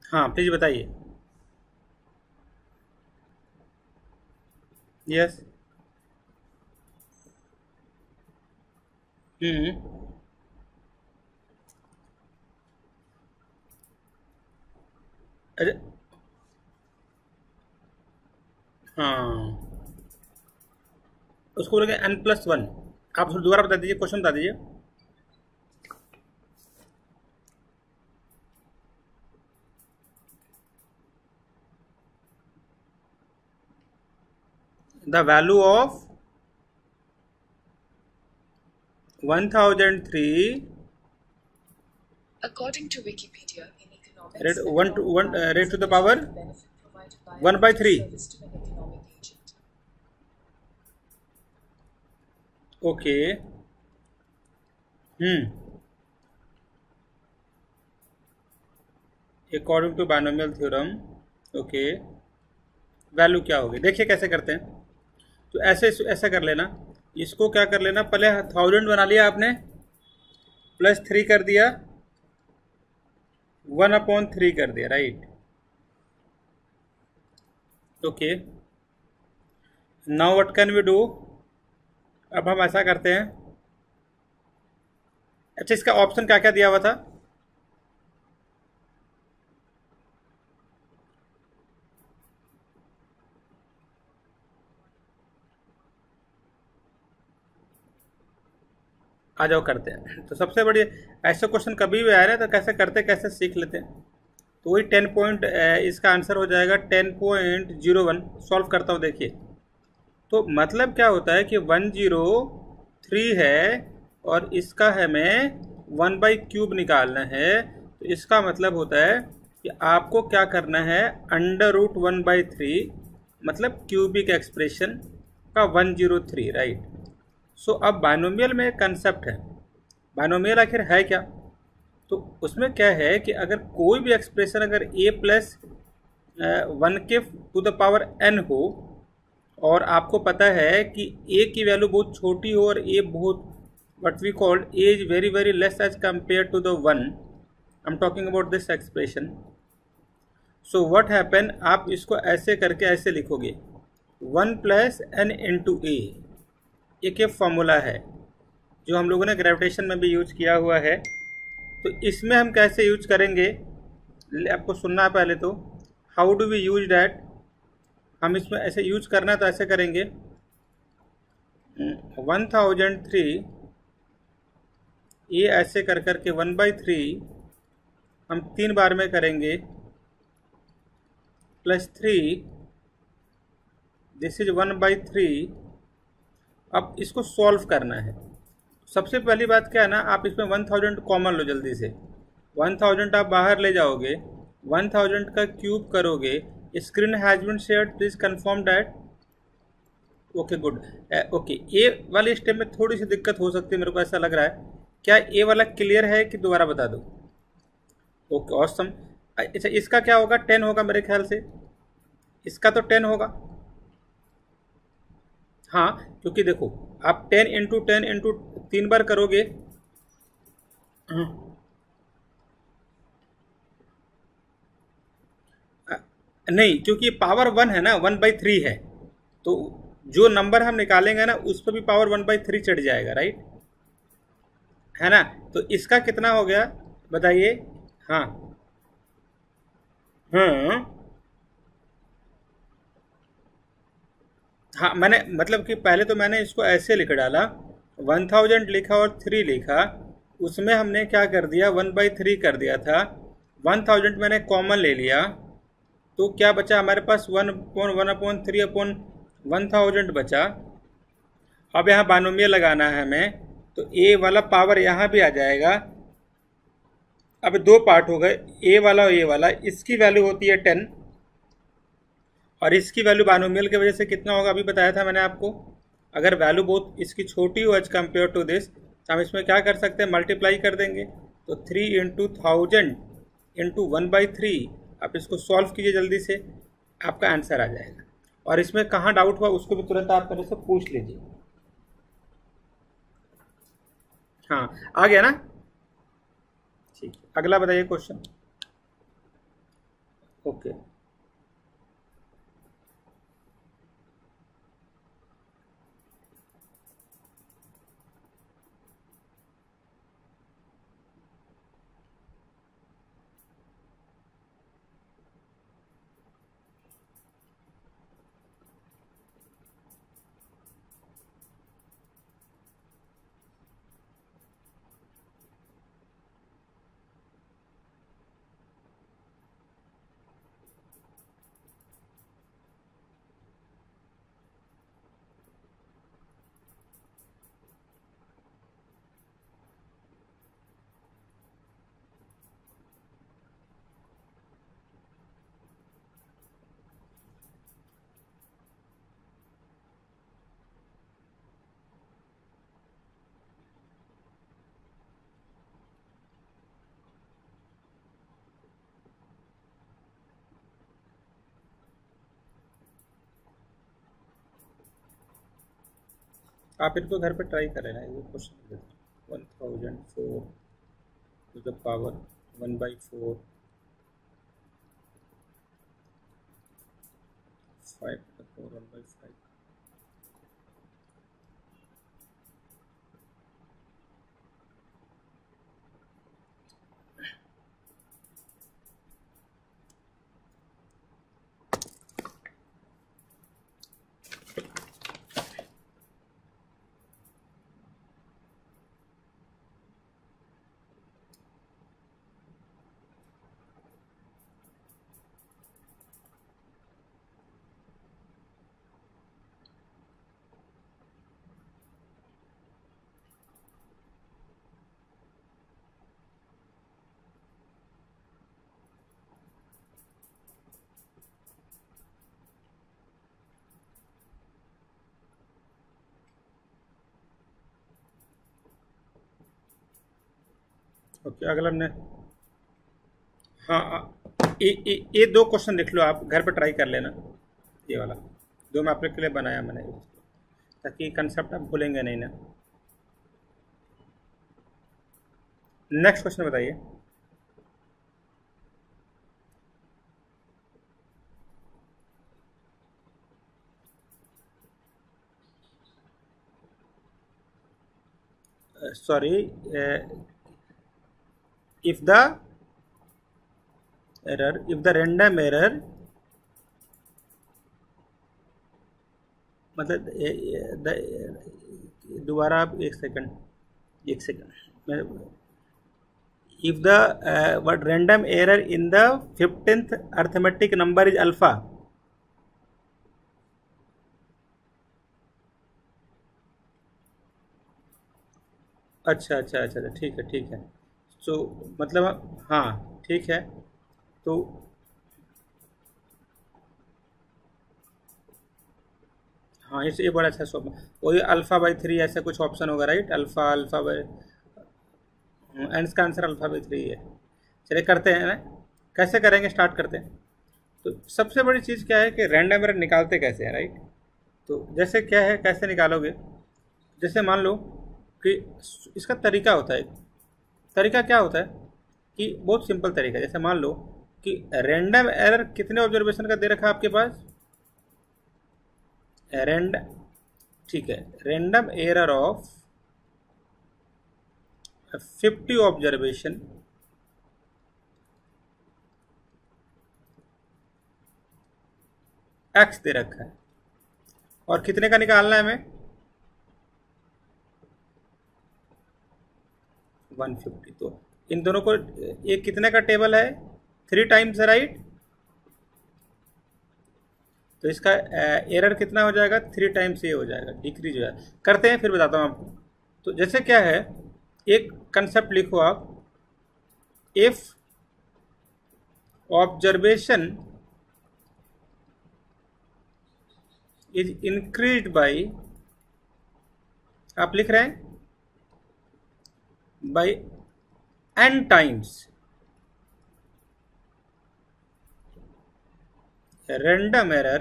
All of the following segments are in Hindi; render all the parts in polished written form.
हाँ प्लीज बताइए। यस। हम्म। अरे हाँ, उसको बोलेंगे n+1। आप दोबारा बता दीजिए, क्वेश्चन बता दीजिए। The value of 1003 According to Wikipedia, in rate economics, one two economic one value rate is two the the measure power of the benefit provided by a one by good or three service to an economic agent. Okay. Hmm. According to binomial theorem. Okay. Value क्या होगी, देखिए कैसे करते हैं। तो ऐसे ऐसा कर लेना, इसको क्या कर लेना, पहले 1000 बना लिया आपने, +3 कर दिया, 1/3 कर दिया, right. Okay, now what can we do. अब हम ऐसा करते हैं। अच्छा, इसका ऑप्शन क्या क्या दिया हुआ था। आ जाओ करते हैं। तो सबसे बड़ी, ऐसे क्वेश्चन कभी भी आए ना तो कैसे करते कैसे सीख लेते हैं। तो वही 10 पॉइंट, इसका आंसर हो जाएगा 10.01। सॉल्व करता हूँ, देखिए। तो मतलब क्या होता है कि 103 है और इसका हमें 1/3 निकालना है। तो इसका मतलब होता है कि आपको क्या करना है, √1/3, मतलब क्यूबिक एक्सप्रेशन का 103, राइट। सो अब बाइनोमियल में एक कंसेप्ट है। बाइनोमियल आखिर है क्या। तो उसमें क्या है कि अगर कोई भी एक्सप्रेशन अगर a+1 के टू द पावर n हो, और आपको पता है कि a की वैल्यू बहुत छोटी हो और a बहुत, what we called a is very very less as compared to the 1, I'm talking about this expression. So what happen, आप इसको ऐसे करके ऐसे लिखोगे, 1+n×a। एक फॉर्मूला है जो हम लोगों ने ग्रेविटेशन में भी यूज किया हुआ है। तो इसमें हम कैसे यूज करेंगे, आपको सुनना है पहले। तो how do we use that, हम इसमें ऐसे यूज करना है तो ऐसे करेंगे, 1003 ये ऐसे कर करके 1/3 हम 3 बार में करेंगे, +3, दिस इज 1/3। अब इसको सॉल्व करना है। सबसे पहली बात क्या है ना, आप इसमें 1000 कॉमन लो जल्दी से। 1000 आप बाहर ले जाओगे, 1000 का क्यूब करोगे। Screen has been shared, please confirm that. Okay good. Okay, A वाले स्टेप में थोड़ी सी दिक्कत हो सकती है, मेरे को ऐसा लग रहा है। क्या ए वाला क्लियर है कि दोबारा बता दो। Okay awesome. अच्छा, इसका क्या होगा, 10 होगा मेरे ख्याल से। इसका तो 10 होगा। हाँ, क्योंकि देखो, आप 10 × 10 × 3 बार करोगे। नहीं, क्योंकि पावर 1 है ना, 1/3 है। तो जो नंबर हम निकालेंगे ना उस पर भी पावर 1/3 चढ़ जाएगा, राइट, है ना। तो इसका कितना हो गया बताइए। हाँ। हाँ। हाँ, मैंने मतलब कि पहले तो मैंने इसको ऐसे लिख डाला, 1000 लिखा और 3 लिखा। उसमें हमने क्या कर दिया, 1/3 कर दिया था। 1000 मैंने कॉमन ले लिया, तो क्या बचा हमारे पास, 1/1/3/1000 बचा। अब यहाँ बाइनोमियल लगाना है हमें, तो ए वाला पावर यहाँ भी आ जाएगा। अब दो पार्ट हो गए, ए वाला और ए वाला। इसकी वैल्यू होती है 10 और इसकी वैल्यू बाइनोमियल की वजह से कितना होगा अभी बताया था मैंने आपको। अगर वैल्यू बहुत इसकी छोटी हो एज कम्पेयर टू दिस, तो हम इसमें क्या कर सकते हैं, मल्टीप्लाई कर देंगे। तो 3 × 1000 × 1/3। आप इसको सॉल्व कीजिए जल्दी से, आपका आंसर आ जाएगा। और इसमें कहाँ डाउट हुआ उसको भी तुरंत आप मेरे से पूछ लीजिए। हाँ, आ गया ना। ठीक, अगला बताइए क्वेश्चन। ओके। आप इनको घर पे ट्राई कर लेना, ये question 1004 to the power 1/4 5 to the power 1/5। ओके, अगला ने हाँ, ये दो क्वेश्चन लिख लो, आप घर पे ट्राई कर लेना। ये वाला जो मैं आपके लिए बनाया मैंने, ताकि कंसेप्ट आप भूलेंगे नहीं ना। नेक्स्ट क्वेश्चन बताइए। Sorry, if the random error, मतलब दोबारा आप एक second if the what random error in the 15th arithmetic number is alpha, अच्छा, ठीक है। तो मतलब हाँ ठीक है। तो हाँ, इस ये बड़ा अच्छा सॉल्व, वही α/3 ऐसा कुछ ऑप्शन होगा, राइट? अल्फा बाई एंड, इसका आंसर α/3 है। चलिए करते हैं ना, कैसे करेंगे, स्टार्ट करते हैं। तो सबसे बड़ी चीज़ क्या है कि रैंडम एरर निकालते कैसे हैं, राइट? तो जैसे क्या है, कैसे निकालोगे, जैसे मान लो कि इसका तरीका होता है, तरीका क्या होता है कि बहुत सिंपल तरीका, जैसे मान लो कि रैंडम एरर कितने ऑब्जर्वेशन का दे रखा है आपके पास, ठीक है, random error of 50 observation x दे रखा है, और कितने का निकालना है हमें, 150। तो इन दोनों को, एक कितने का टेबल है, 3 टाइम्स, राइट? तो इसका एरर कितना हो जाएगा, 3 टाइम्स ये हो जाएगा, डिक्रीज हो जाएगा। करते हैं, फिर बताता हूँ आपको। तो जैसे क्या है, एक कंसेप्ट लिखो आप, if observation is increased by, आप लिख रहे हैं by n times, random error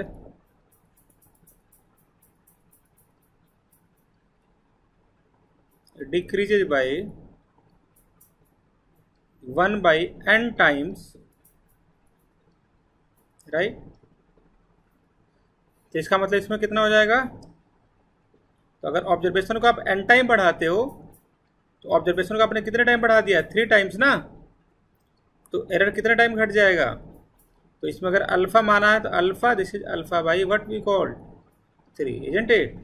decreases by 1/n times right. तो इसका मतलब इसमें कितना हो जाएगा, तो अगर ऑब्जर्वेशन को आप n टाइम बढ़ाते हो तो ऑब्जर्वेशन को आपने कितने टाइम बढ़ा दिया, 3 टाइम्स ना, तो एरर कितने टाइम घट जाएगा। तो इसमें अगर अल्फा माना है तो alpha, this is alpha by what we called 3, isn't it.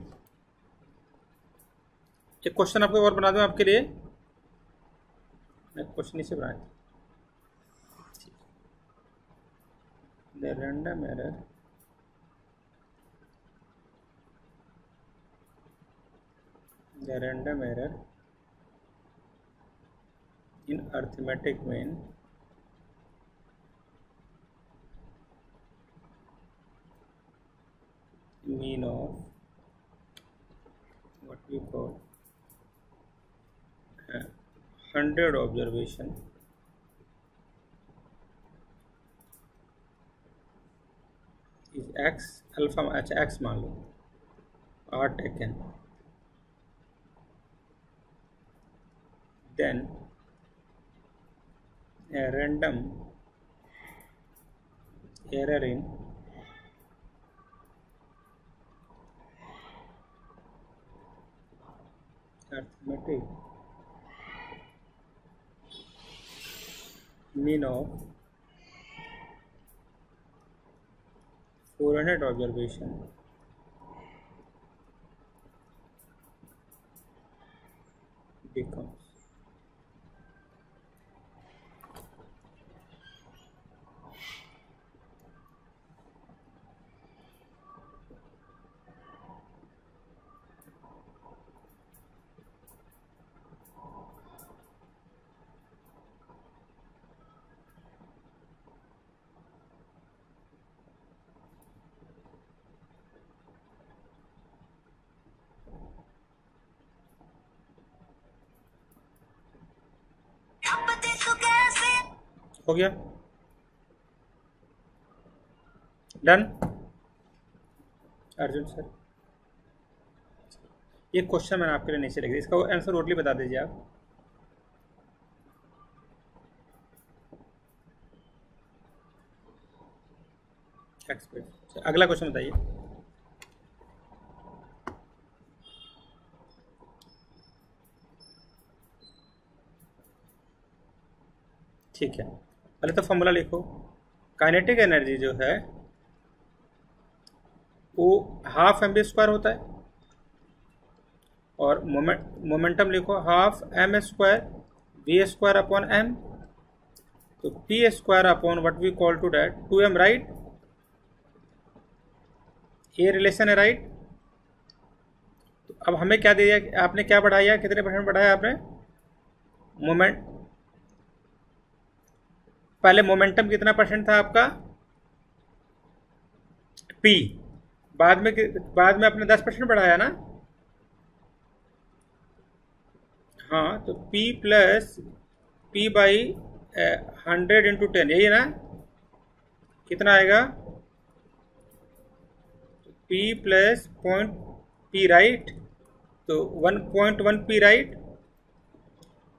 एक क्वेश्चन आपको और बना दूं आपके लिए, मैं क्वेश्चन इसे बनाया, the random error in arithmetic mean of what we call 100 observation is x alpha, अच्छा x मान लो, are taken, then a random error in arithmetic mean of 400 observation becomes हो गया, डन। अर्जुन सर, ये क्वेश्चन मैंने आपके लिए नीचे लिख दिया, इसका आंसर ओटली बता दीजिए आप। अगला क्वेश्चन बताइए। ठीक है, पहले तो फॉर्मूला लिखो। काइनेटिक एनर्जी जो है वो हाफ mv² होता है, और मोमेंटम लिखो half m² v² upon m, तो p² upon what we call to that 2m, right. ये रिलेशन है, राइट। तो अब हमें क्या दिया, आपने क्या बढ़ाया, कितने परसेंट बढ़ाया आपने, मोमेंट, पहले मोमेंटम कितना परसेंट था आपका, p, बाद में आपने 10% बढ़ाया ना, हाँ, तो p plus p by 100 into 10, यही है ना, कितना आएगा, p plus point p, right, तो 1.1 p, राइट।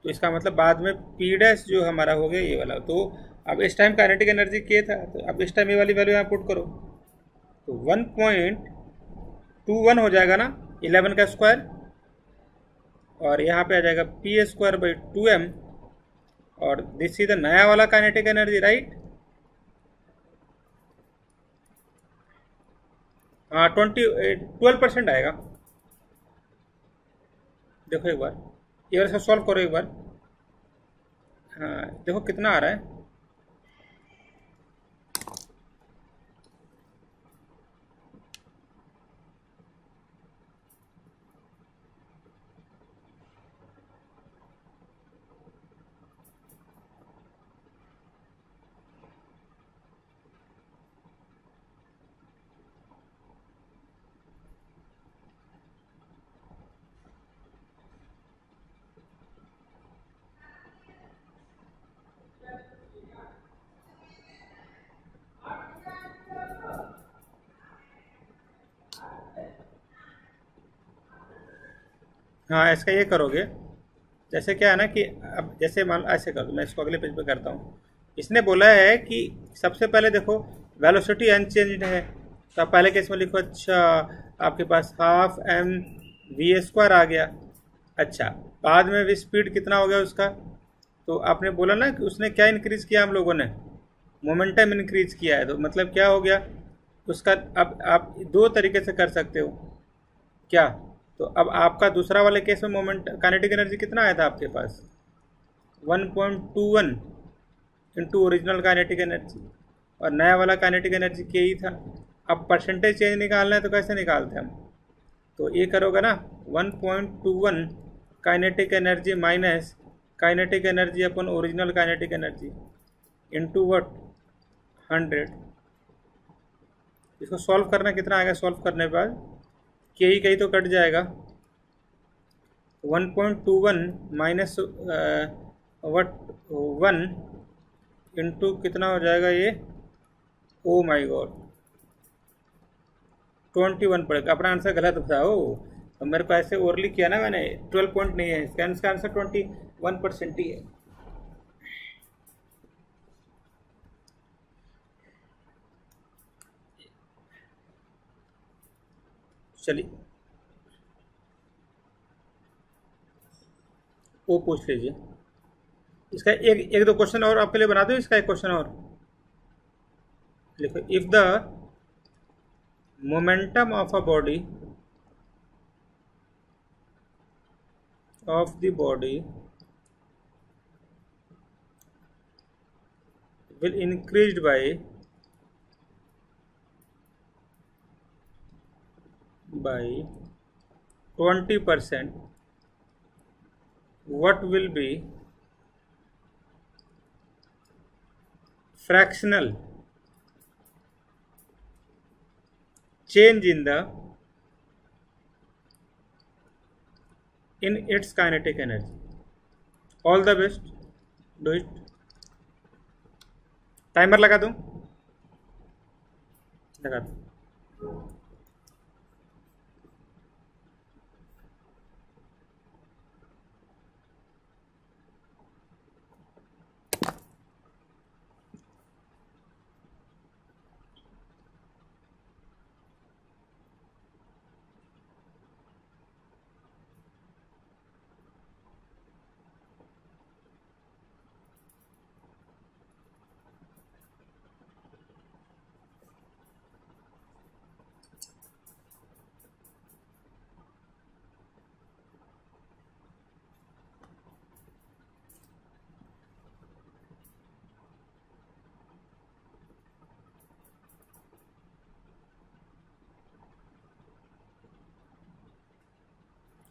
तो इसका मतलब बाद में p डैश जो हमारा हो गया ये वाला। तो अब इस टाइम काइनेटिक एनर्जी क्या था, तो अब इस टाइम ये वाली वैल्यू यहाँ पुट करो, तो 1.21 हो जाएगा ना, 11 का स्क्वायर, और यहाँ पे आ जाएगा p² बाई 2m, और दिस इज द नया वाला काइनेटिक एनर्जी, राइट। हाँ, 12% आएगा। देखो एक बार, ये वाला सॉल्व करो एक बार, हाँ देखो कितना आ रहा है, हाँ इसका ये करोगे, जैसे क्या है ना कि अब जैसे मान ऐसे कर दो, मैं इसको अगले पेज पे करता हूँ। इसने बोला है कि सबसे पहले देखो वेलोसिटी अनचेंज्ड है, तो आप पहले केस में लिखो अच्छा आपके पास हाफ एम वी स्क्वायर आ गया। अच्छा बाद में भी स्पीड कितना हो गया उसका, तो आपने बोला ना कि उसने क्या इंक्रीज किया, हम लोगों ने मोमेंटम इंक्रीज किया है, तो मतलब क्या हो गया उसका। अब आप दो तरीके से कर सकते हो क्या, तो अब आपका दूसरा वाले केस में मोमेंट काइनेटिक एनर्जी कितना आया था आपके पास 1.21 इंटू ओरिजिनल काइनेटिक एनर्जी, और नया वाला काइनेटिक एनर्जी के ही था। अब परसेंटेज चेंज निकालना है तो कैसे निकालते हैं हम, तो ये करोगे ना 1.21 kinetic energy minus kinetic energy upon original kinetic energy into what 100। इसको सॉल्व करना कितना आएगा, सॉल्व करने के बाद के ही कहीं तो कट जाएगा, 1.21 माइनस वट 1 इंटू कितना हो जाएगा ये, ओ माई गॉड 21 पड़ेगा। अपना आंसर गलत बताओ, तो मेरे को ऐसे ओरली किया ना मैंने, 12 पॉइंट नहीं है इसका आंसर 21% ही है। चलिए वो पूछ लीजिए, इसका एक दो क्वेश्चन और आपके लिए बना दो, इसका एक क्वेश्चन और लिखो। If the momentum of a body will increased by 20%, what will be fractional change in its kinetic energy? All the best, do it. Timer लगा दूं, लगा दूं।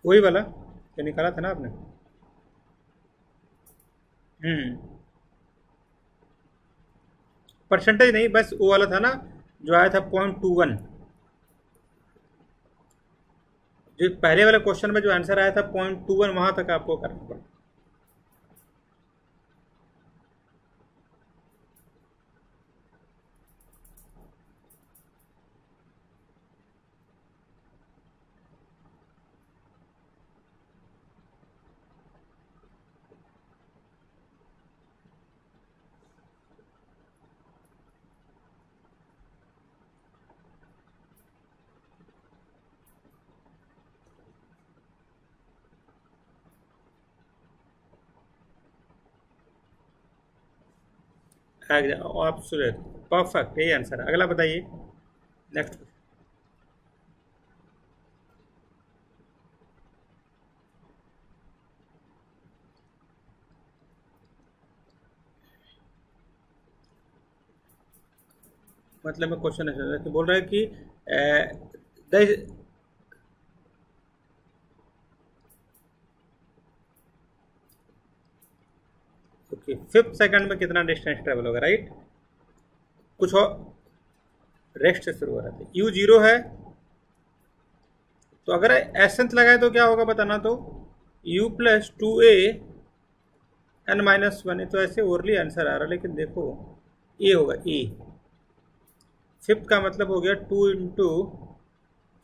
वही वाला जो निकाला था ना आपने। परसेंटेज नहीं, बस वो वाला था ना जो आया था 0.21, जो पहले वाले क्वेश्चन में जो आंसर आया था 0.21 वहां तक आपको करना पड़ा। एब्सोल्यूट परफेक्ट, यही आंसर है। अगला बताइए, नेक्स्ट। मतलब मैं क्वेश्चन है तो बोल रहा है कि ओके 5th सेकंड में कितना डिस्टेंस ट्रेवल होगा, राइट। कुछ और रेस्ट से शुरू हो रहा था, यू 0 है, तो अगर एसेंस लगाए तो क्या होगा बताना, तो u प्लस 2a n-1, तो ऐसे ओरली आंसर आ रहा, लेकिन देखो ए होगा ए। 5th का मतलब हो गया 2 इंटू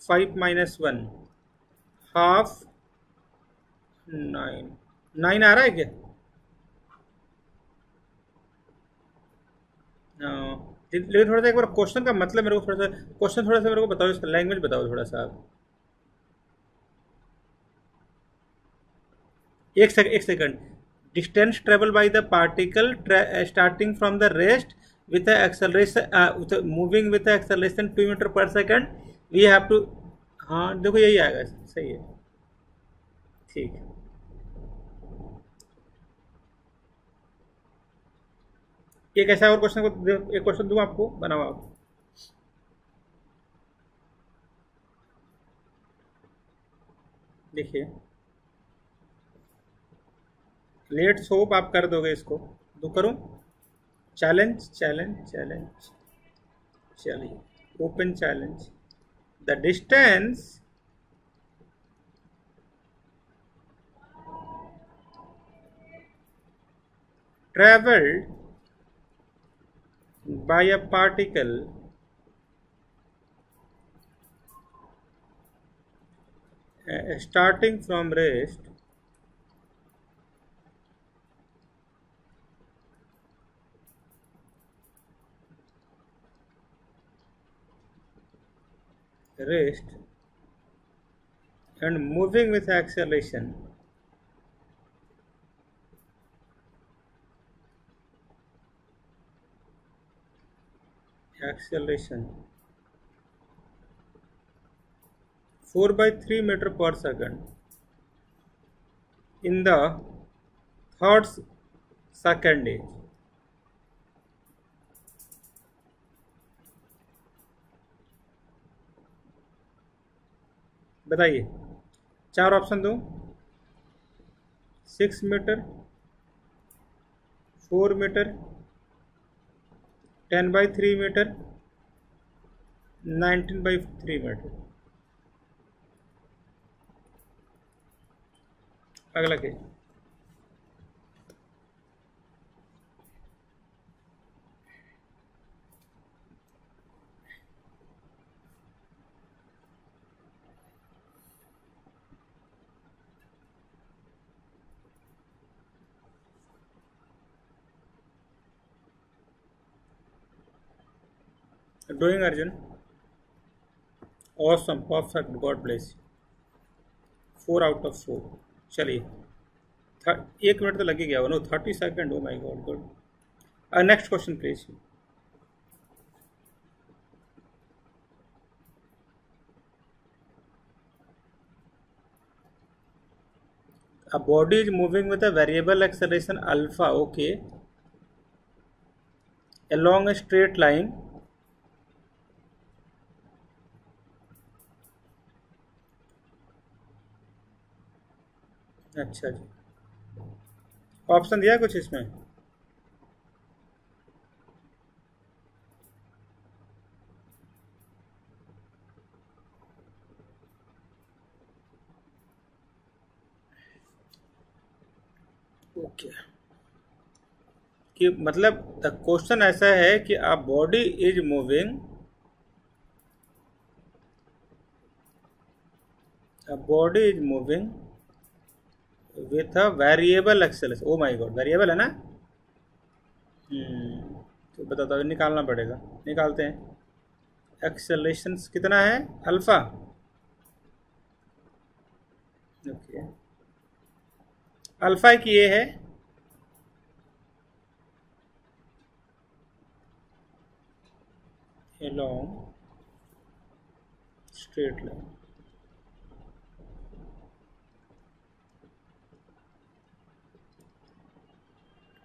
5 माइनस 1 हाफ 9 आ रहा है क्या, लेकिन थोड़ा सा एक बार क्वेश्चन का मतलब मेरे को थोड़ा सा, क्वेश्चन थोड़ा सा मेरे को बताओ, इसका लैंग्वेज बताओ थोड़ा सा आप। एक second. Distance travel by the particle starting from the rest with acceleration moving with acceleration 2 metre per second, we have to. हाँ देखो यही आएगा, सही है, ठीक है। एक ऐसा और क्वेश्चन को, एक क्वेश्चन दूं आपको, बनाओ आप। देखिए, लेट्स होप आप कर दोगे इसको। दो करूं? चैलेंज चैलेंज चैलेंज, चलिए open challenge. The distance traveled by a particle starting from rest and moving with acceleration acceleration 4/3 meter per second in the third second age। बताइए, चार ऑप्शन दूं? 6 मीटर, 4 मीटर, 10/3 मीटर, 19/3 मीटर। अगला केस। Doing Arjun, awesome, perfect, God bless you, 4 out of 4। चलिए, 1 मिनट तो लग ही गया, no 30 second, oh my God, good. Next question please. A body is moving with a variable acceleration alpha, okay, along a straight line अच्छा जी, ऑप्शन दिया कुछ इसमें? ओके, कि मतलब द क्वेश्चन ऐसा है कि a body is moving, a body is moving with a variable acceleration. Oh my God, variable है ना? तो बताओ, निकालना पड़ेगा, निकालते हैं। एक्सेलरेशन कितना है? अल्फा, ओके, अल्फा की ये है along straight line,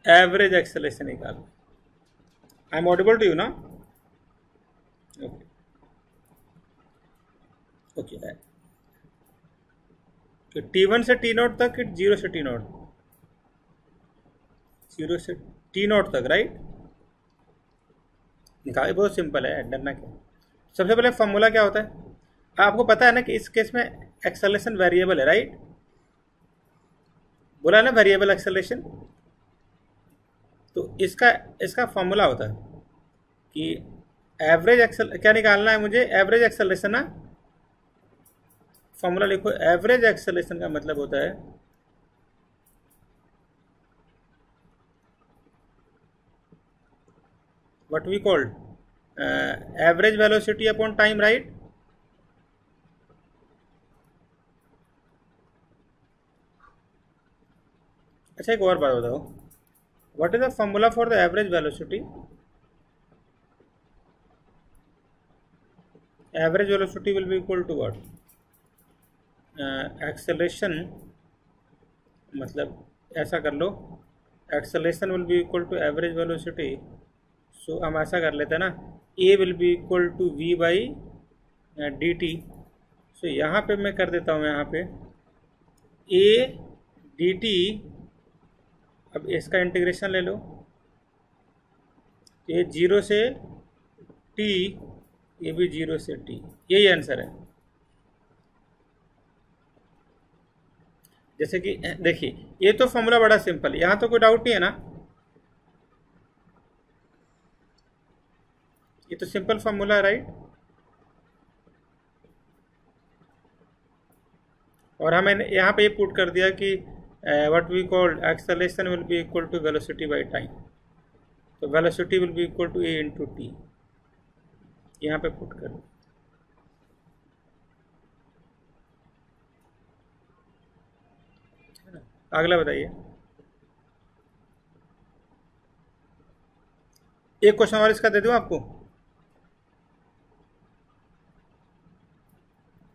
average acceleration निकाल। I am audible to you ना? ओके ओके, T1 से T0 तक, 0 से T0, 0 से T0 तक, राइट? निकाल, बहुत सिंपल है, डरना क्या। सबसे पहले फॉर्मूला क्या होता है आपको पता है ना, कि इस केस में एक्सेलरेशन वेरिएबल है, राइट? बोला ना वेरिएबल एक्सेलरेशन, तो इसका इसका फॉर्मूला होता है कि एवरेज एक्सेल, क्या निकालना है मुझे? एवरेज एक्सेलरेशन ना, फॉर्मूला लिखो। एवरेज एक्सेलरेशन का मतलब होता है what we called average velocity upon time, right? अच्छा, एक और बात बताओ, what is the formula for the average velocity? Average velocity will be equal to what? Acceleration, मतलब ऐसा कर लो, acceleration will be equal to average velocity. So हम ऐसा कर लेते हैं ना, A will be equal to V by D T. सो यहाँ पे मैं कर देता हूँ, यहाँ पे ए डी टी, अब इसका इंटीग्रेशन ले लो, ये 0 से टी, ये भी 0 से टी, यही आंसर है। जैसे कि देखिए, ये तो फॉर्मूला बड़ा सिंपल है, यहाँ तो कोई डाउट नहीं है ना, ये तो सिंपल फॉर्मूला है, राइट? और हमें यहाँ पे ये पुट कर दिया कि what we called acceleration will be equal to velocity by time, तो velocity will be equal to A into T, यहाँ पे पुट कर। अगला बताइए, एक क्वेश्चन और इसका दे दूँ आपको,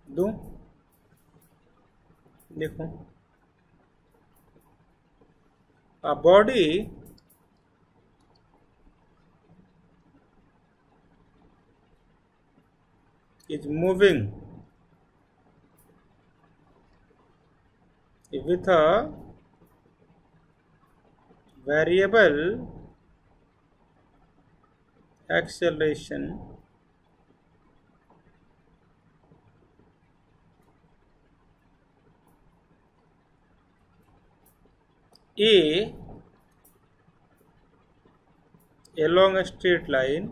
दूँ? देखो, a body is moving with a variable acceleration A along a straight line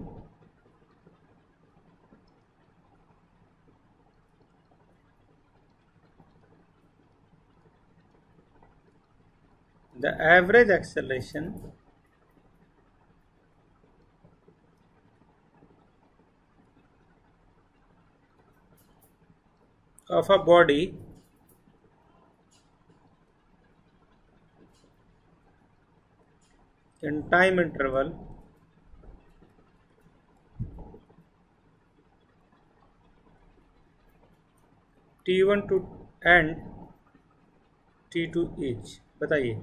the average acceleration of a body in time interval t1 to and t2 each, बताइए।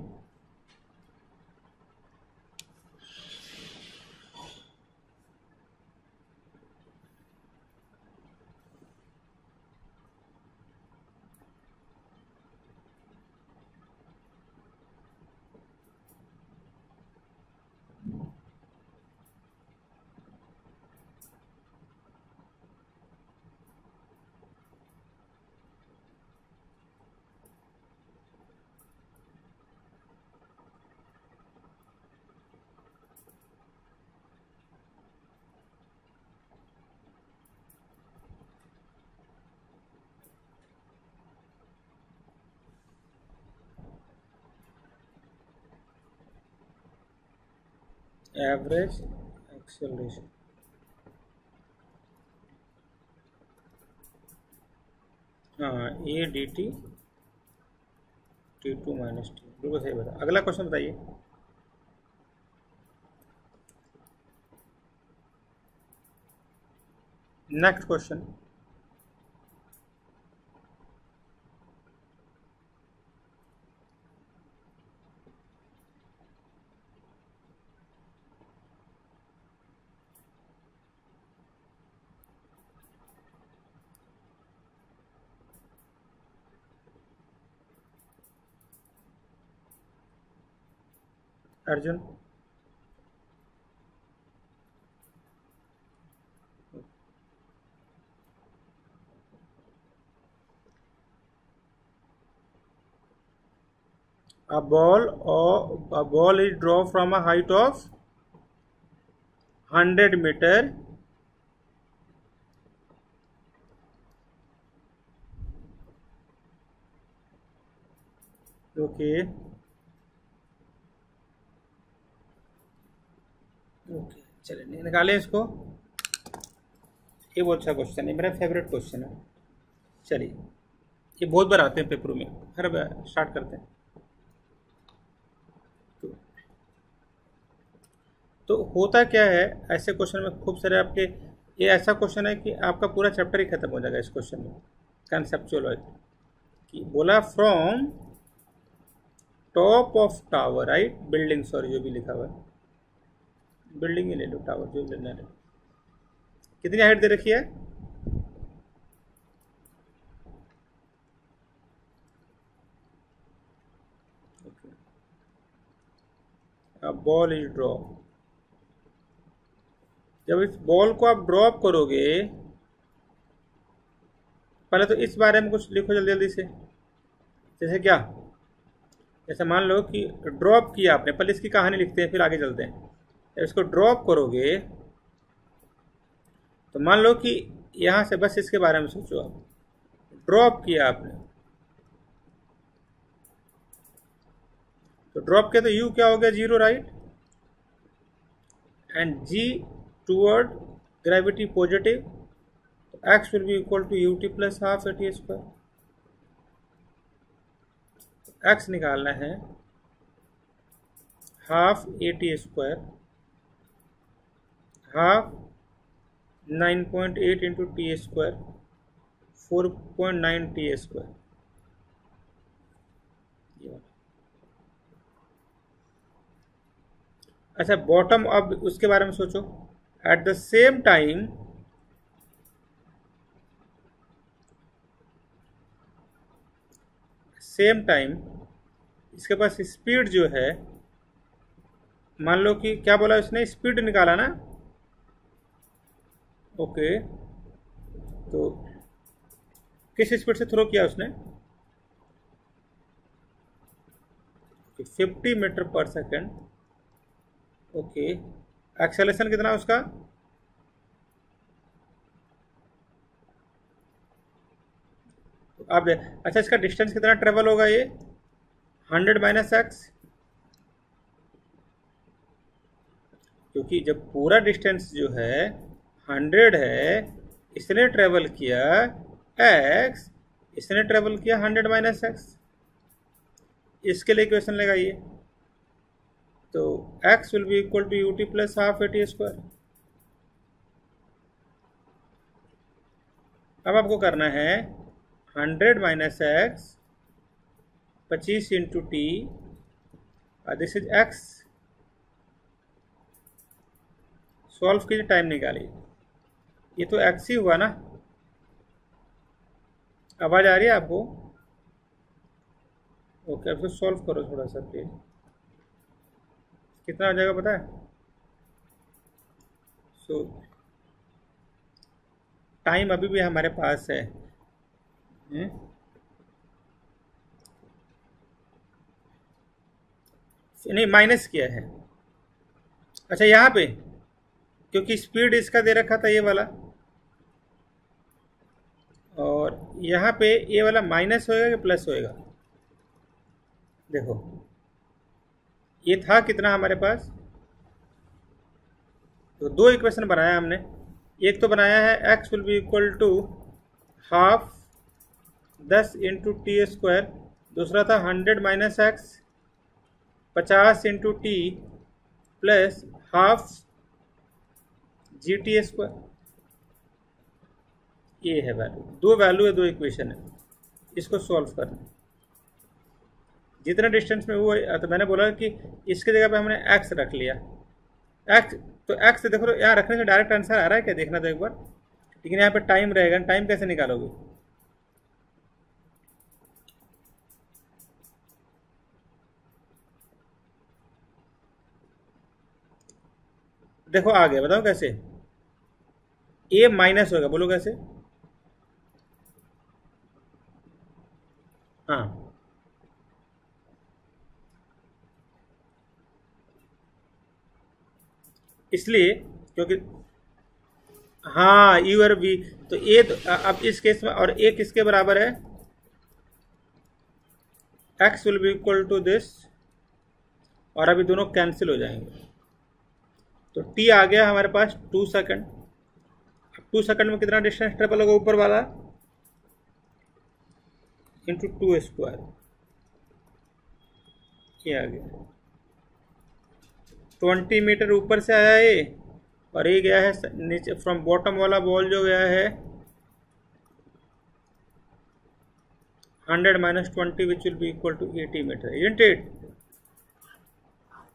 एवरेज एक्सेलरेशन, हाँ, A D T T2 minus T, बिल्कुल सही बता। अगला क्वेश्चन बताइए। Next question, Arjun. A ball is dropped from a height of 100 meter okay okay, चलिए निकालें इसको। ये बहुत अच्छा क्वेश्चन है, मेरा फेवरेट क्वेश्चन है। चलिए, ये बहुत बार आते हैं पेपरों में, हर बार स्टार्ट करते हैं। तो होता क्या है ऐसे क्वेश्चन में, खूब सारे आपके, ये ऐसा क्वेश्चन है कि आपका पूरा चैप्टर ही खत्म हो जाएगा इस क्वेश्चन में। कंसेप्चुअल कि बोला from top of tower, right, building, sorry जो भी लिखा हुआ है, बिल्डिंग ही ले लो, टावर जो लेना है। कितनी हाइट दे रखी है? Ball is drop. जब इस बॉल को आप ड्रॉप करोगे, पहले तो इस बारे में कुछ लिखो जल्दी जल्दी से। जैसे क्या, जैसे मान लो कि ड्रॉप किया आपने, पहले इसकी कहानी लिखते हैं फिर आगे चलते हैं। जब इसको ड्रॉप करोगे तो मान लो कि यहाँ से बस इसके बारे में सोचो, आप ड्रॉप किया आपने, तो ड्रॉप किया तो यू क्या हो गया, 0, right, and G toward gravity positive, तो X will be equal to U T plus half A T square. X निकालना है half A T square, half 9.8 into T square, 4.9 T square. अच्छा, बॉटम, अब उसके बारे में सोचो। एट द सेम टाइम इसके पास स्पीड जो है, मान लो कि क्या बोला उसने, स्पीड निकाला ना, ओके, तो किस स्पीड से थ्रो किया उसने, 50 मीटर पर सेकेंड, ओके। एक्सेलेरेशन कितना उसका, अब अच्छा, इसका डिस्टेंस कितना ट्रेवल होगा, ये 100 माइनस एक्स, क्योंकि जब पूरा डिस्टेंस जो है 100 है, इसने ट्रेवल किया एक्स, इसने ट्रेवल किया 100 माइनस एक्स। इसके लिए इक्वेशन लगाइए, तो x will be equal to U T plus half A T square. अब आपको करना है 100 minus x, 25 into t, this is x। Solve कीजिए, टाइम निकालिए, ये तो x ही हुआ ना। आवाज आ रही है आपको? ओके, अब तो सॉल्व करो थोड़ा सा प्लीज। कितना आ जाएगा पता है? सो टाइम अभी भी हमारे पास है, नहीं माइनस किया है। अच्छा, यहाँ पे क्योंकि स्पीड इसका दे रखा था ये वाला, और यहाँ पे ये वाला माइनस होएगा कि प्लस होएगा, देखो ये था कितना हमारे पास, तो दो इक्वेशन बनाया हमने। एक तो बनाया है x will be equal to half 10 into T square, दूसरा था 100 minus x 50 into t plus half g t square. ये है वैल्यू, दो वैल्यू है, दो इक्वेशन है, इसको सॉल्व करना। जितना डिस्टेंस में वो, तो मैंने बोला कि इसके जगह पे हमने x रख लिया, x, तो x देखो यहाँ रखने से डायरेक्ट आंसर आ रहा है क्या, देखना तो एक बार। लेकिन यहाँ पे टाइम रहेगा, टाइम कैसे निकालोगे? देखो आ गया, बताओ कैसे। a माइनस होगा, बोलो कैसे? हाँ, इसलिए क्योंकि हाँ यू और बी, तो ए तो अब इस केस में, और ए किसके बराबर है, x will be equal to this, और अभी दोनों कैंसिल हो जाएंगे, तो t आ गया हमारे पास 2 सेकंड। 2 सेकंड में कितना डिस्टेंस ट्रेवल होगा ऊपर वाला, इंटू 2 स्क्वायर, ये आ गया 20 मीटर ऊपर से आया ये, और ये गया है नीचे फ्रॉम बॉटम वाला बॉल जो गया है 100 minus 20 which will be equal to 80 metre, isn't it?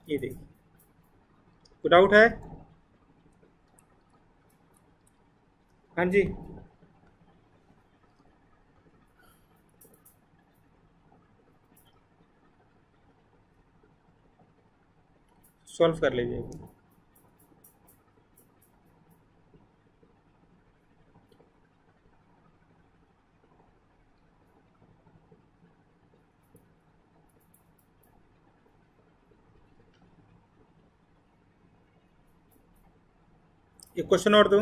ये देखिए, कोई डाउट है? हाँ जी, सॉल्व कर लीजिए। एक क्वेश्चन और दूं?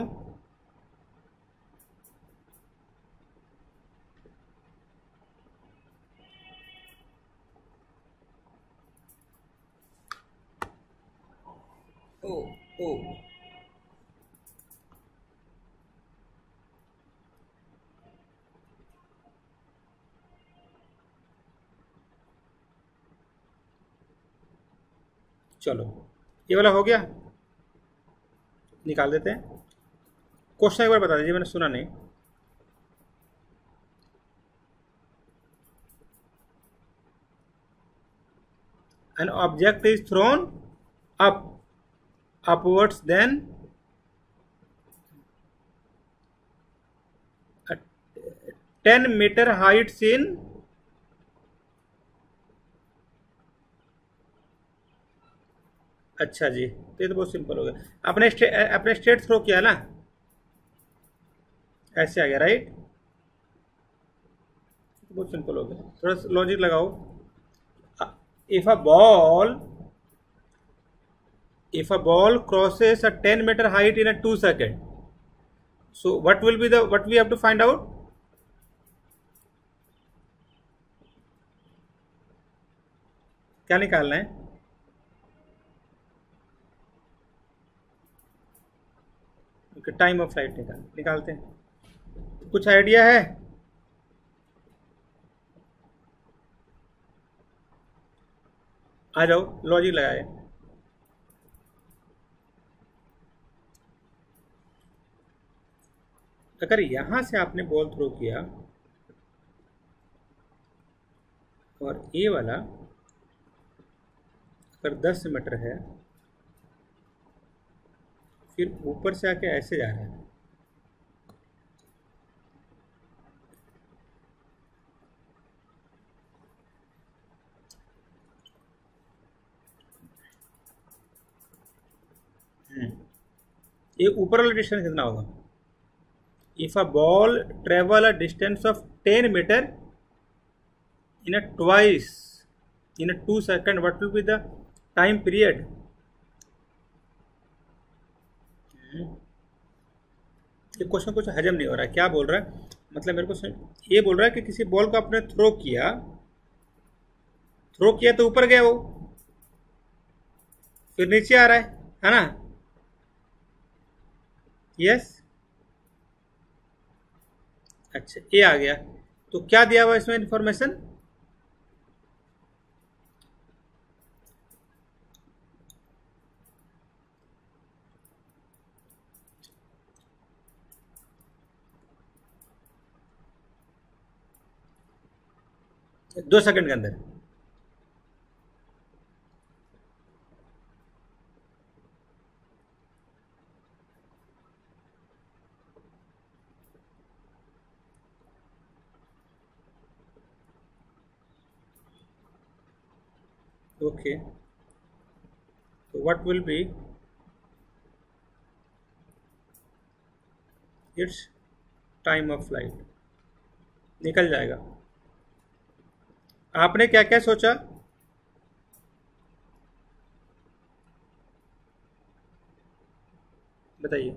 ओ ओ चलो, ये वाला हो गया, निकाल देते हैं। क्वेश्चन एक बार बता दीजिए, मैंने सुना नहीं। An object is thrown upwards, then a 10 meter heights in अच्छा जी, तो ये तो बहुत सिंपल हो गया। अपने स्टेट थ्रो किया ना, ऐसे आ गया, राइट? बहुत सिंपल हो गया, थोड़ा लॉजिक लगाओ। If a ball crosses a 10 meter height in a 2 second, so what we have to find out? क्या निकालना है? टाइम ऑफ फ्लाइट निकालते हैं। कुछ आइडिया है? आ जाओ, लॉजिक लगाए। अगर यहां से आपने बॉल थ्रो किया और ये वाला अगर 10 मीटर है, फिर ऊपर से आके ऐसे जा रहा है, ये ऊपर वाला डिस्टेंस कितना होगा? If a ball travel a distance of 10 metre in a 2 second, what will be the time period? ये क्वेश्चन कुछ हजम नहीं हो रहा है, क्या बोल रहा है? मतलब मेरे को ये बोल रहा है कि किसी बॉल को आपने थ्रो किया तो ऊपर गया वो, फिर नीचे आ रहा है ना? यस, अच्छा, ये आ गया। तो क्या दिया हुआ इसमें इंफॉर्मेशन? दो सेकंड के अंदर। ओके, तो what will be it's time of flight? निकल जाएगा। आपने क्या क्या सोचा? बताइए।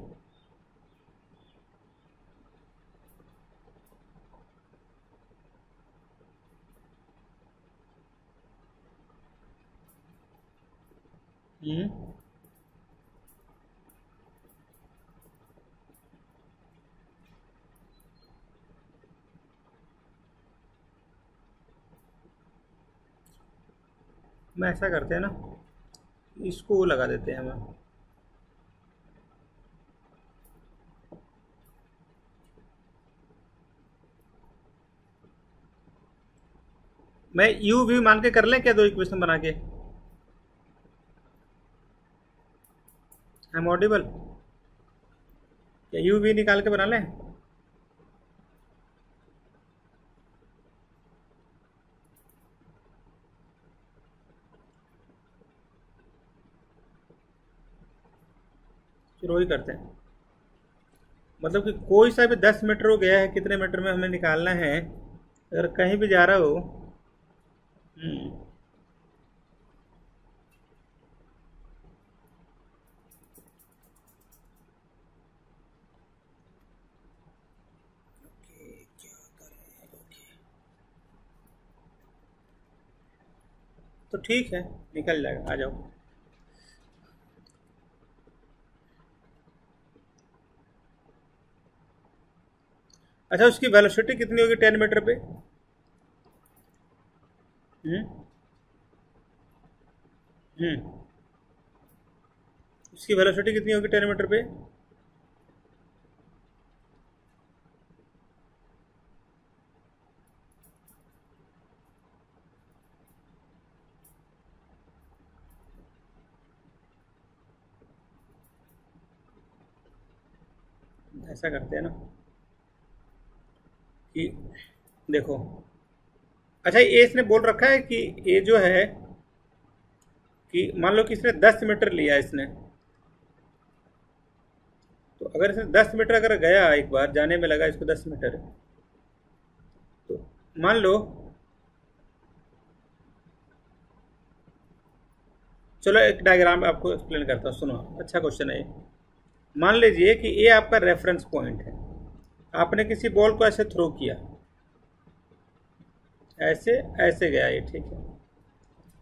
मैं ऐसा करते हैं ना, इसको लगा देते हैं हम। मैं यू वी मान के कर लें क्या, दो इक्वेशन बना के? हम ऑडिबल, या यू वी निकाल के बना लें? फिर वही करते हैं। मतलब कि कोई सा भी 10 मीटर हो गया है, कितने मीटर में हमें निकालना है, अगर कहीं भी जा रहा हो। हम्म, तो ठीक है, निकल जाएगा, आ जाओ। अच्छा, उसकी वेलोसिटी कितनी होगी 10 मीटर पे? हम्म। हम्म। उसकी वेलोसिटी कितनी होगी 10 मीटर पे? ऐसा करते हैं ना कि देखो, अच्छा ये इसने बोल रखा है कि ये जो है कि मान लो कि इसने 10 मीटर लिया इसने, तो अगर इसने 10 मीटर अगर गया, एक बार जाने में लगा इसको 10 मीटर, तो मान लो, चलो एक डायग्राम आपको एक्सप्लेन करता हूँ, सुनो, अच्छा क्वेश्चन है ये। मान लीजिए कि ये आपका रेफरेंस पॉइंट है, आपने किसी बॉल को ऐसे थ्रो किया, ऐसे ऐसे गया ये, ठीक है।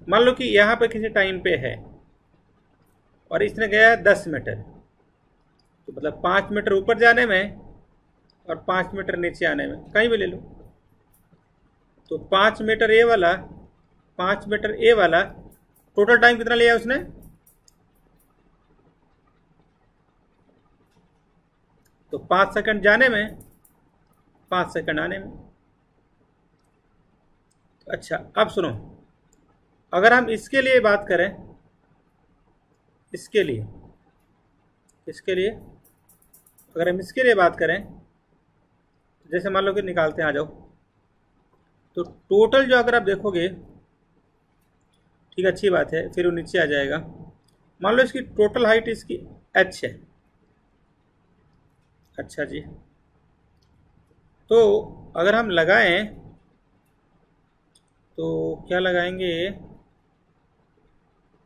मान लो कि यहाँ पे किसी टाइम पे है और इसने गया 10 मीटर, तो मतलब 5 मीटर ऊपर जाने में और 5 मीटर नीचे आने में, कहीं भी ले लो। तो 5 मीटर ए वाला, 5 मीटर ए वाला टोटल टाइम कितना लिया उसने? तो 5 सेकंड जाने में, 5 सेकंड आने में। अच्छा, अब सुनो, अगर हम इसके लिए बात करें, इसके लिए, इसके लिए अगर हम इसके लिए बात करें, जैसे मान लो कि निकालते हैं, आ जाओ। तो टोटल जो अगर आप देखोगे, ठीक, अच्छी बात है, फिर वो नीचे आ जाएगा। मान लो इसकी टोटल हाइट इसकी h है। अच्छा जी, तो अगर हम लगाएं तो क्या लगाएंगे?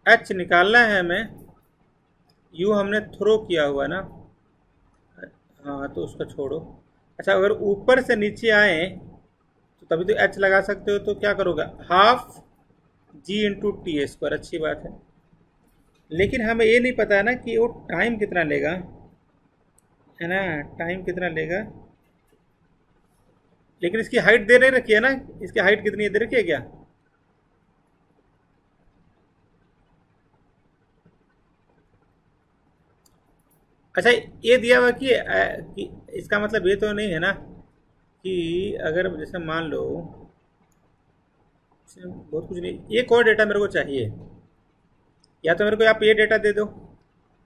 h निकालना है हमें, u हमने थ्रो किया हुआ ना, हाँ तो उसको छोड़ो। अच्छा, अगर ऊपर से नीचे आए तो तभी तो h लगा सकते हो, तो क्या करोगे? हाफ g × t², अच्छी बात है। लेकिन हमें ये नहीं पता है ना कि वो टाइम कितना लेगा, है ना, टाइम कितना लेगा। लेकिन इसकी हाइट दे नहीं रखी है ना, इसकी हाइट कितनी है दे रखी है क्या? अच्छा, ये दिया हुआ कि इसका मतलब ये तो नहीं है ना कि अगर जैसे मान लो, बहुत कुछ नहीं, एक और डेटा मेरे को चाहिए। या तो मेरे को आप ये डेटा दे दो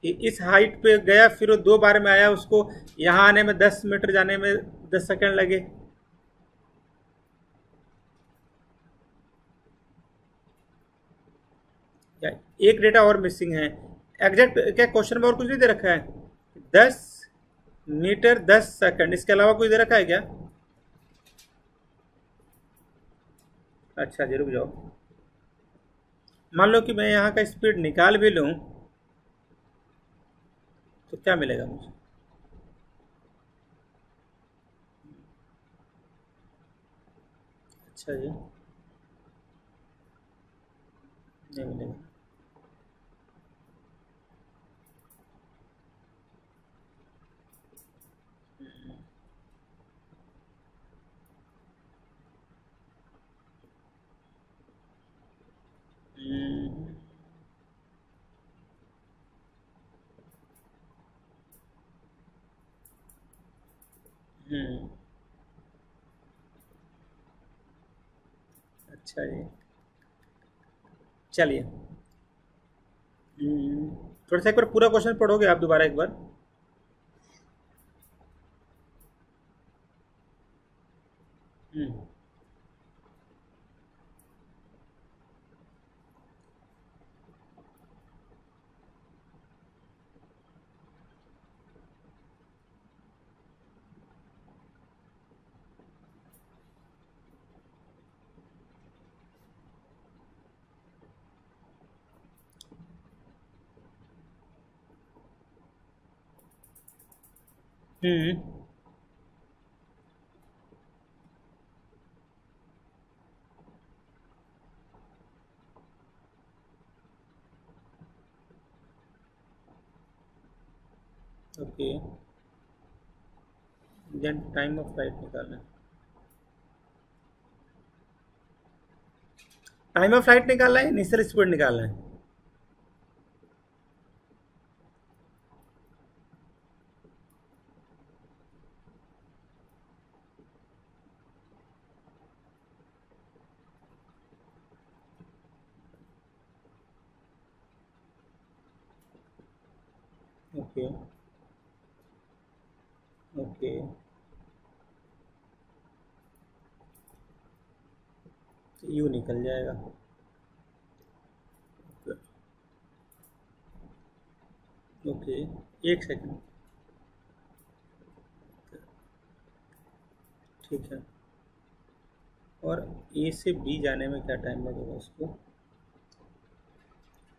कि इस हाइट पे गया, फिर वो 2 बार में आया, उसको यहाँ आने में 10 मीटर जाने में 10 सेकंड लगे। या एक डेटा और मिसिंग है, एग्जैक्ट क्या क्वेश्चन में और कुछ नहीं दे रखा है? 10 मीटर 10 सेकंड, इसके अलावा कुछ दे रखा है क्या? अच्छा जी, रुक जाओ। मान लो कि मैं यहाँ का स्पीड निकाल भी लूँ, तो क्या मिलेगा मुझे? अच्छा जी, नहीं मिलेगा। हम्म। अच्छा जी। चलिए। थोड़ा सा एक बार पूरा क्वेश्चन पढ़ोगे आप दोबारा एक बार? Hmm. Hmm. Okay. Then time of flight निकालना है। टाइम ऑफ फ्लाइट निकालना है, इनिशियल स्पीड निकालना है। ओके। ओके। यू निकल जाएगा। ओके। एक सेकंड। ठीक है। और ए से बी जाने में क्या टाइम लगेगा उसको?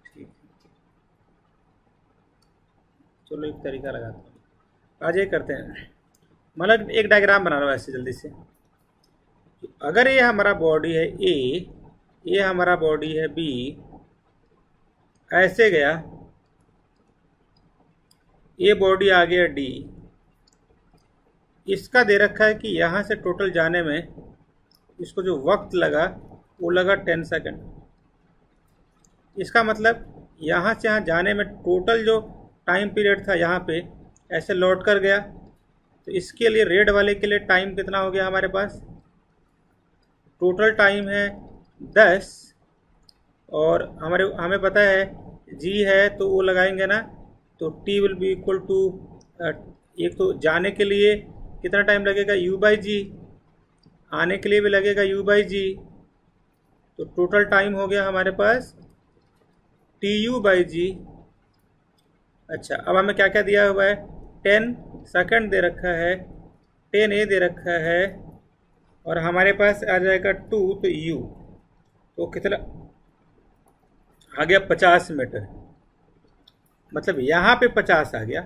ठीक है। चलो एक तरीका लगाता हूँ। आज ये करते हैं, मतलब एक डायग्राम बना लो ऐसे जल्दी से। अगर ये हमारा बॉडी है ए, ये हमारा बॉडी है बी, ऐसे गया, ये बॉडी आ गया डी, इसका दे रखा है कि यहाँ से टोटल जाने में इसको जो वक्त लगा वो लगा 10 सेकंड। इसका मतलब यहाँ से यहाँ जाने में टोटल जो टाइम पीरियड था यहाँ पे ऐसे लौट कर गया, तो इसके लिए रेड वाले के लिए टाइम कितना हो गया हमारे पास? टोटल टाइम है 10, और हमें पता है जी है तो वो लगाएंगे ना, तो t will be equal to, एक तो जाने के लिए कितना टाइम लगेगा u बाई जी, आने के लिए भी लगेगा u बाई जी, तो टोटल टाइम हो गया हमारे पास टी यू बाई जी। अच्छा, अब हमें क्या क्या दिया हुआ है? 10 सेकंड दे रखा है, 10 ए दे रखा है, और हमारे पास आ जाएगा 2, तो u तो कितना आ गया? 50 मीटर। मतलब यहाँ पे 50 आ गया।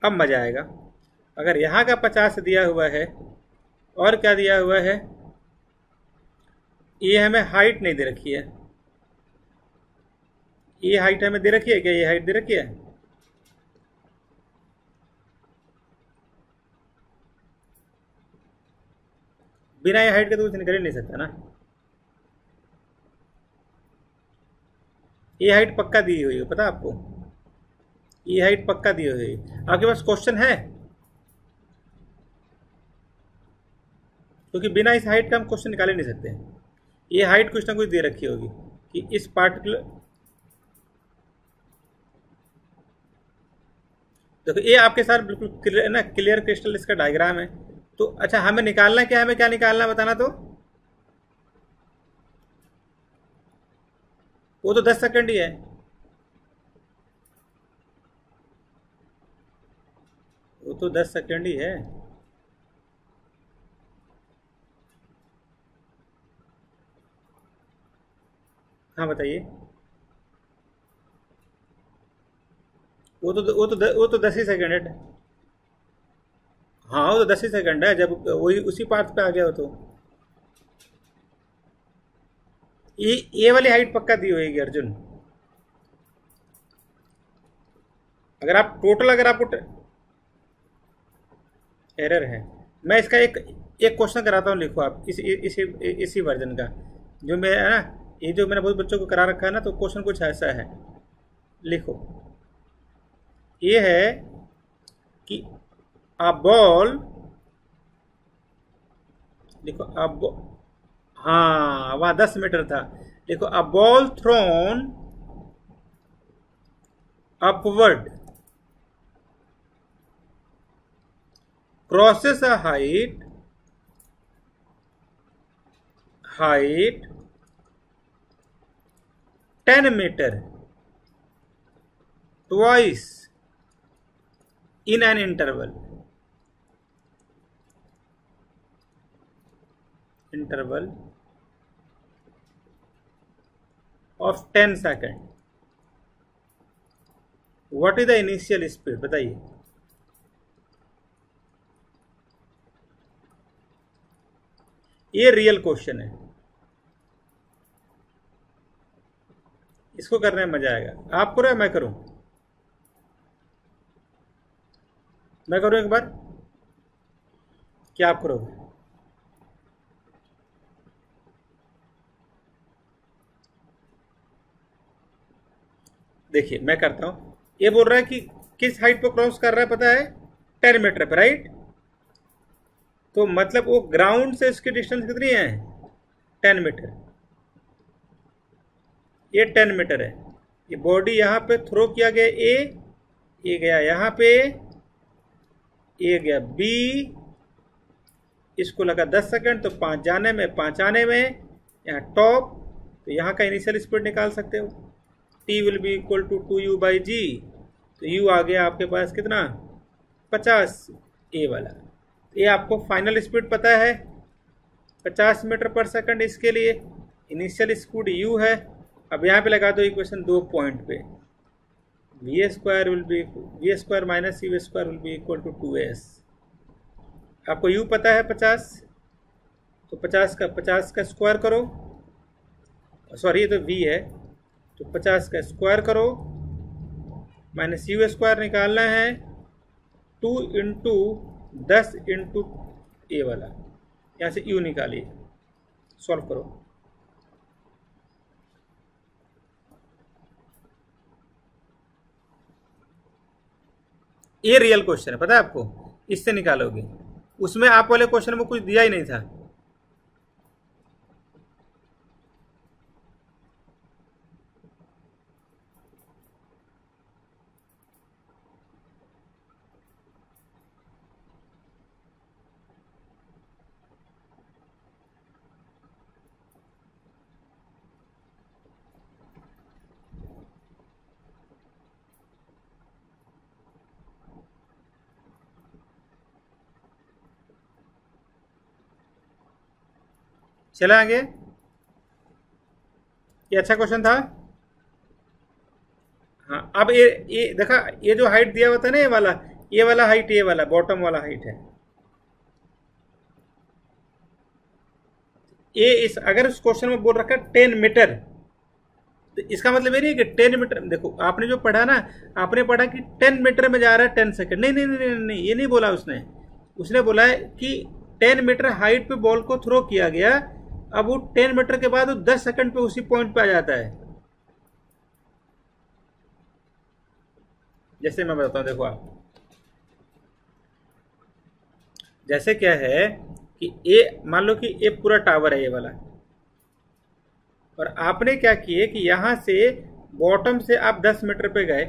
अब मजा आएगा। अगर यहाँ का 50 दिया हुआ है, और क्या दिया हुआ है? ये हमें हाइट नहीं दे रखी है। ये हाइट हमें दे रखी है क्या? ये हाइट दे रखी है? बिना ये हाइट के तो कुछ निकल ही नहीं सकता ना। ये हाइट पक्का दी हुई है, पता आपको? ये हाइट पक्का दी हुई है। आपके पास क्वेश्चन है? क्योंकि बिना इस हाइट का हम क्वेश्चन निकाल ही नहीं सकते। ये हाइट कुछ ना कुछ दे रखी होगी कि इस पार्टिकुलर, देखो ये आपके साथ बिल्कुल क्लियर ना, क्लियर क्रिस्टल इसका डायग्राम है। तो अच्छा, हमें निकालना क्या, हमें क्या निकालना बताना तो? वो तो 10 सेकंड ही है। वो तो 10 सेकंड ही है। हाँ बताइए। वो तो 10 ही सेकंड है। हाँ वो तो 10 ही सेकंड है, जब वही उसी पार्ट पे आ गया हो तो। ये वाली हाइट पक्का दी होगी अर्जुन। अगर आप टोटल, अगर आपको एरर है, मैं इसका एक एक क्वेश्चन कराता हूँ, लिखो आप इसी वर्जन का, जो मैं है ना, ये जो मैंने बहुत बच्चों को करा रखा है ना, तो क्वेश्चन कुछ ऐसा है। लिखो, ये है कि अ बॉल, देखो अब, हाँ वहां 10 मीटर था। देखो a ball throne upward crosses a height 10 meter twice in an interval of 10 second. What is the initial speed, बताइए। ये रियल क्वेश्चन है, इसको करने में मजा आएगा। आप करो या मैं करूं? मैं करूं एक बार, क्या आप करोगे? देखिए मैं करता हूं। ये बोल रहा है कि किस हाइट पर क्रॉस कर रहा है, पता है? 10 मीटर पर, राइट? तो मतलब वो ग्राउंड से इसकी डिस्टेंस कितनी है? 10 मीटर। ये 10 मीटर है। ये बॉडी यहाँ पे थ्रो किया गया ए, ये गया यहाँ पे, ये गया बी, इसको लगा 10 सेकंड, तो 5 जाने में 5 आने में, यहाँ टॉप, तो यहाँ का इनिशियल स्पीड निकाल सकते हो। T will be equal to 2u/g, तो u आ गया आपके पास कितना? 50 ए वाला। ये आपको फाइनल स्पीड पता है 50 मीटर पर सेकंड, इसके लिए इनिशियल स्पीड u है। अब यहाँ पे लगा दो इक्वेशन 2 पॉइंट पे, v² minus u² will be equal to 2s। आपको u पता है 50, तो 50 का स्क्वायर करो, सॉरी ये तो v है, तो 50 का स्क्वायर करो, माइनस u² निकालना है 2 इंटू 10 इंटू ए वाला, यहाँ से u निकालिए, सॉल्व करो। ये रियल क्वेश्चन है, पता है आपको? इससे निकालोगे। उसमें आप वाले क्वेश्चन में कुछ दिया ही नहीं था। चले आगे, ये अच्छा क्वेश्चन था। हाँ अब ये देखा, ये जो हाइट दिया हुआ था ना, ये वाला हाइट, ये वाला बॉटम वाला हाइट है। ये इस अगर उस क्वेश्चन में बोल रखा है 10 मीटर, तो इसका मतलब ये नहीं है कि 10 मीटर, देखो आपने जो पढ़ा ना, आपने पढ़ा कि 10 मीटर में जा रहा है 10 सेकंड, नहीं नहीं नहीं नहीं, नहीं ये नहीं बोला उसने। उसने बोला है कि 10 मीटर हाइट पे बॉल को थ्रो किया गया, अब वो 10 मीटर के बाद वो 10 सेकंड पे उसी पॉइंट पे आ जाता है। जैसे मैं बताता हूँ, देखो आप, जैसे क्या है कि ए, मान लो कि ये पूरा टावर है ये वाला, और आपने क्या किए कि यहां से बॉटम से आप 10 मीटर पे गए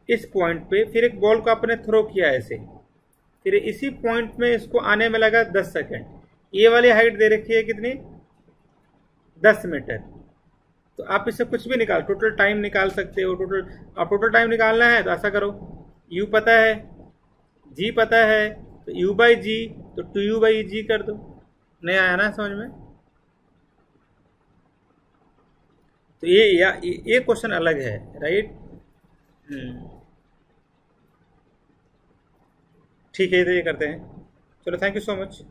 इस पॉइंट पे, फिर एक बॉल को आपने थ्रो किया ऐसे, फिर इसी पॉइंट में इसको आने में लगा 10 सेकंड। ये वाली हाइट दे रखी है कितनी? 10 मीटर। तो आप इससे कुछ भी निकाल, टोटल टाइम निकाल सकते हो। टोटल टाइम निकालना है तो ऐसा करो, u पता है, g पता है, तो u/g, तो 2u/g कर दो। नहीं आया ना समझ में? तो ये क्वेश्चन अलग है, राइट? ठीक है, तो ये करते हैं। चलो, थैंक यू सो मच।